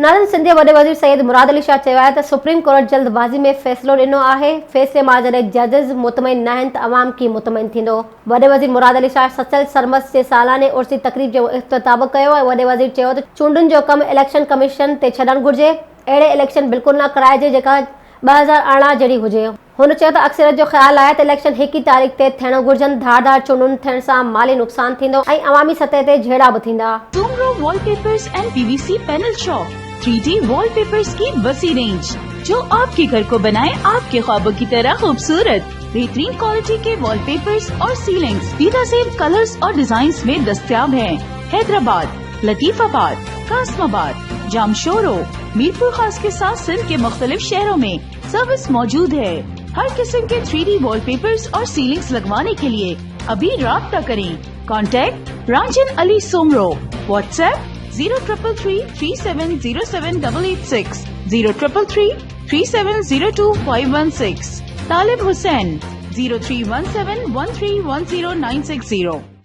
नाज़रीन, सिंध जे वॾे वज़ीर सैयद मुराद अली शाह चयो आहे त सुप्रीम कोर्ट जल्दबाज़ी में फ़ैसिलो ॾिनो आहे। फ़ैसिले मां जॾहिं जजिस मुतमइन न आहिनि त अवाम कीअं मुतमइन थींदो। वॾे वज़ीर मुराद अली शाह सचल सरमस जे सालाने उर्सी तक़रीब जो इख़्तिताब कयो आहे। वॾे वज़ीर चयो त चूंडुनि जो कमु इलेक्शन कमीशन ते छॾणु घुर्जे। अहिड़े इलेक्शन बिल्कुलु न कराइजे जेका 2018 जहिड़ी हुजे। हुन चयो त अक्सरियत जो ख़्यालु आहे त इलेक्शन 1 तारीख़ ते थियणु घुर्जनि। धारदार चूंडुनि थियण सां माली नुक़सान थींदो ऐं अवामी सतह ते झेड़ा बि थींदा। Soomro wallpapers and PVC panel shop 3D wallpapers की वसी रेंज जो आपके घर को बनाए आपके ख्वाबों की तरह खूबसूरत। बेहतरीन क्वालिटी के वॉलपेपर्स और सीलिंग्स बेनज़ीर कलर्स और डिजाइन्स में दस्तयाब हैं। हैदराबाद, लतीफाबाद, कासमाबाद, जामशोरो, मीरपुर खास के साथ सिंध के मुख्तलिफ शहरों में सर्विस मौजूद है। हर किस्म के 3D वॉलपेपर्स और सीलिंग्स लगवाने के लिए अभी राब्ता करें। कॉन्टैक्ट रांझन अली सोमरो। व्हाट्सएप 0333370786 03333702 तालिब हुसैन 031713109660।